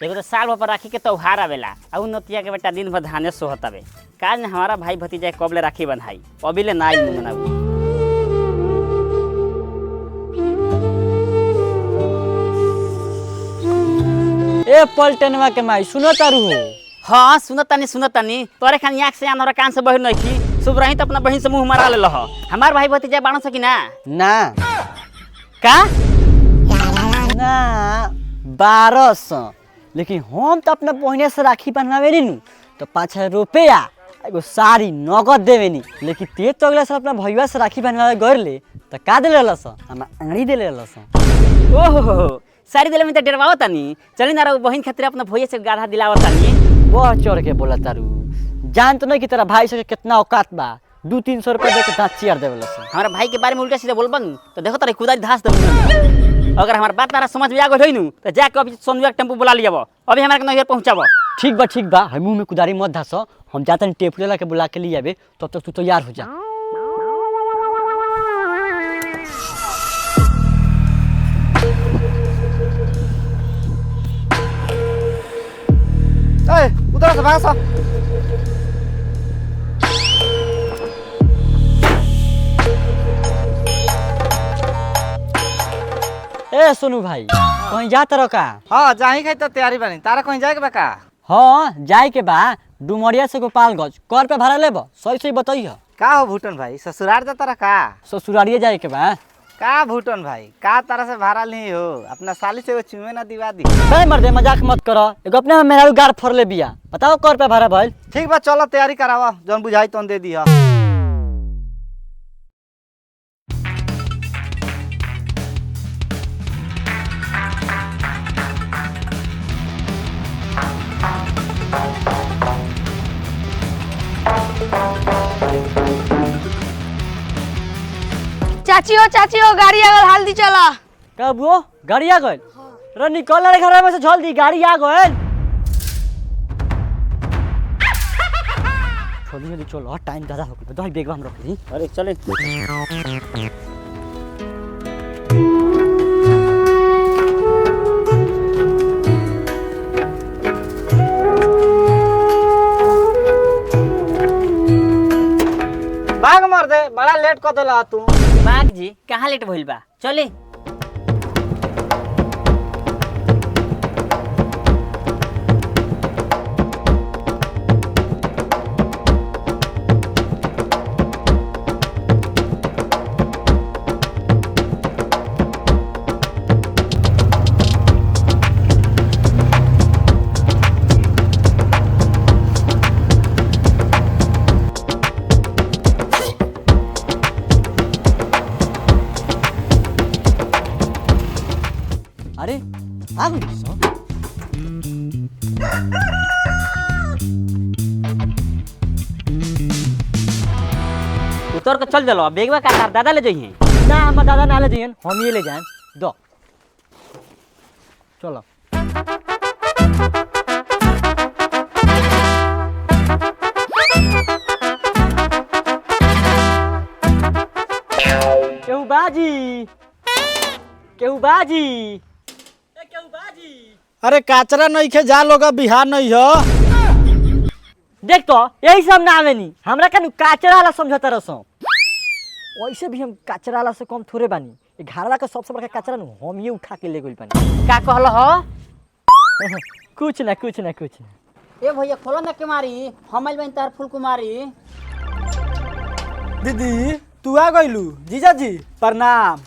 एगो तो साल भर राखी के त्योहार आवेला और नतिया के बेटा दिन भर धाने सोहत आवे काज ने हमारा भाई भतीजा कब ले राखी बंधाई अभी ले ना मनाऊ। ए पलटनवा के माई सुनो तारू हो। हाँ सुनतानी तोरे खान आँख से आन कान से बहिर नहीं थी सुब रही तो अपना बहन से मुंह मारा ले हमार भाई भतीजा बाण सकी ना का ना 1200 लेकिन हम तो अपना बहने से राखी बनवावे नी तो 5,000 रुपया एगो साड़ी नगद देवे नी लेकिन ते तो अगला साल अपना भैया से राखी बनवावे गए ले तो का दे लेलस हम आड़ी दे लेलस। ओहो साड़ी दिले में तो डरवाओ तानी चली ना बहन खातिर अपना भैया से गाधा दिलावा तानी बहुत चढ़ के बोला तारू जान तो नहीं कि तेरा भाई से कितना औकात बा 200-300 रुपया दे के दांत चियार देवेलस। हमारा भाई के बारे में उल्टा सीधा बोलबन तो देखो तारे कुदारी धास दे अगर हमार बात तारा समझ में आ गई होइनु तो जाके अभी सोनुआ के टेम्पो बुला लियाब अभी हमारे के नहर पहुंचाबो। ठीक बा हम मुंह में कुदारी मत धास हम जाते हैं टेम्पो ला के बुला के लिए आबे तब तक तू तैयार हो जा। उधर से भाग ए सोनू भाई कहीं जा तरह का? हाँ जाही खाई तो तैयारी बनी तारा कहीं जाए के बा का? हाँ जाए के बा डुमरिया से गोपालगंज कर पे भाड़ा लेब सही बताइए। का हो भूटन भाई ससुराल जा तारा का? ससुरारिये जाए के बा का भूटन भाई का तारा से भाड़ा ली हो अपना साली से वो चुमे ना दिवा दी। मर्दे मजाक मत करो एगो अपने मेहरारू गार फोड़ ले बिया बताओ कर पे भाड़ा भइल। ठीक बा चलो तैयारी करावा जौन बुझाई तौन दे दिया। चाची हो गाड़ी आ गल हल्दी चला। कब वो गाड़ी आ गइल? रे निकल रे घर में से जल्दी गाड़ी आ गइल। जल्दी चलो टाइम ज्यादा हो गइल दही बैग में हम रख दी। अरे चले भाग मर दे बड़ा लेट कर देला तू। बाग जी कहाँ लेट भइल बा चले। अरे आ गई सो उतर के चल चलो बेगवा का तार दादा ले जाइए ना हम दादा ना ले जाइए हम ये ले जाए दो चलो। केहू बाजी अरे काचरा नहीं खे जा लोग बिहार नहीं हो। देख तो यही सब ना आवे नी हमरा कनु काचरा वाला समझता रसो वैसे भी हम काचरा वाला से कम थोड़े बानी घरवा का सबसे बड़का काचरा नु हम ये उठा के ले गइल बानी। का कहल हो? कुछ ना ए भैया खोलो ना के मारी हम आइल बानी तार फूल कुमारी। दीदी तू आ गइलू जीजा जी प्रणाम।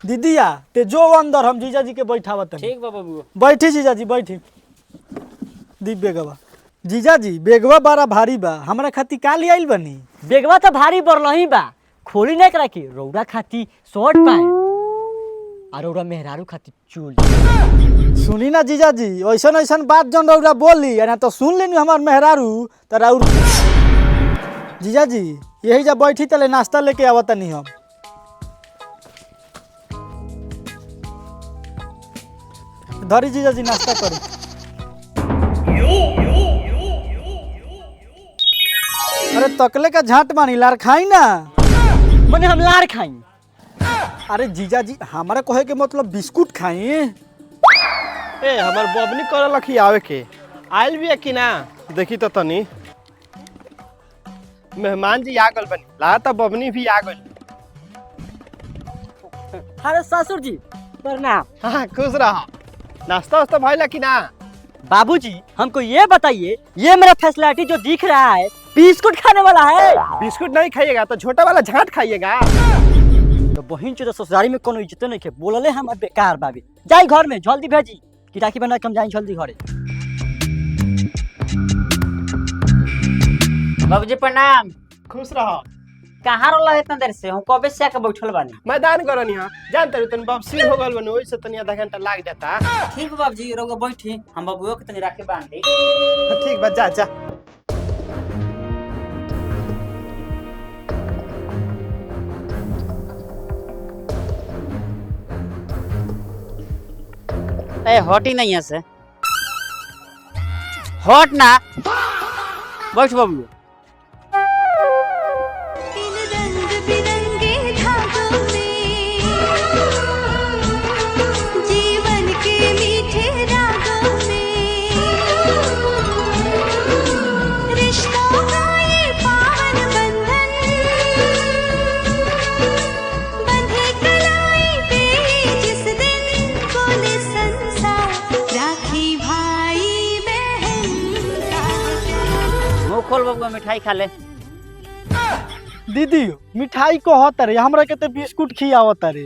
दीदिया ते जो अंदर हम जीजा जी के बैठावत हैं। ठीक बा बाबू बैठी जीजा जी बैठी। दी बेगवा जीजा जी बेगवा बड़ा भारी बा हमरा खाती का ले आइल बनी? बेगवा तो भारी बरलही बा खोली नहीं करा की रौरा खाती शर्ट पैंट और रौरा मेहरारू खाती चूल। सुनी ना जीजा जी ऐसन ऐसन बात जन रौरा बोली ना तो सुन लेनी हमार मेहरारू तरा जीजा जी यही जा बैठी तले नाश्ता लेके आवत नहीं हम। धरी जीजा जी नाश्ता करी। अरे तकले का झाट मानी लार खाई ना। मने हम लार खाई अरे जीजा जी हमारा कहे के मतलब बिस्कुट खाई। ए हमर बबनी कर लखी आवे के आयल भी है कि ना देखी तो तनी मेहमान जी आ गल बनी ला तो बबनी भी आ गल। अरे ससुर जी प्रणाम। हाँ खुश रहा। नाश्ता वास्ता भइला कि ना? बाबूजी हमको ये बताइए, ये मेरा फैसिलिटी जो दिख रहा है बिस्कुट खाने वाला है? बिस्कुट नहीं खाइएगा तो छोटा वाला झाट खाइएगा। तो बहन चो ससुरारी में कोनो इज्जत नहीं के बोलले हम बेकार बाबी। जाई घर में जल्दी भेजी कि राखी बना कम जाई जल्दी घरे। बाबूजी प्रणाम। खुश रहा। कहाँ रोला इतना देर से? हम कबे से आके बैठल बानी। मैदान करनी है जानते तन वापसी हो गल बनी ओइसे तनी आधा घंटा लाग जाता। ठीक बाबूजी रोग बैठी, हम बबुओ के तनी राखे बांध दी। ठीक बा जा जा। ए हटी नहीं है से हट ना बैठ बबुओ। इन रंग बिरंगे धागों में जीवन के मीठे रागों में रिश्तों का ये पावन बंधन बंधे कलाई पे जिस दिन बोले संसार राखी भाई बहन का प्यार। मुंह खोल बबुआ, मिठाई खा ले। दीदी मिठाई को होता रे हमरा के तो बिस्कुट खियावत रे।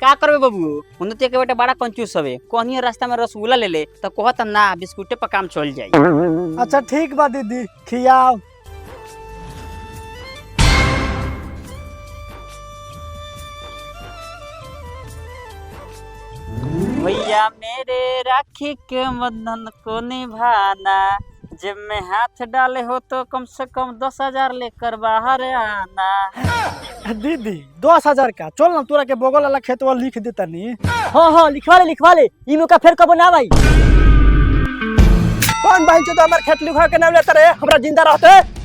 का करबे बबुओ? उन्नति के बेटा बड़ा कंजूस हवे। कहनी रास्ता में रसगुल्ला ले ले तो कहत ना बिस्कुटे पर काम चल जाई। अच्छा ठीक बा दीदी खियाओ। भैया मेरे राखी के बंधन को निभाना, जब में हाथ डाले हो तो कम से कम 10,000 लेकर बाहर आना। दीदी 10,000 का चल ना तोरा के बगल वाला खेतवा लिख देता नी। हाँ लिखवा ले ई मौका फिर कब ना भाई। कौन भाई जो हमारे खेत लिखा के नाम लेता रे हमरा जिंदा रहते।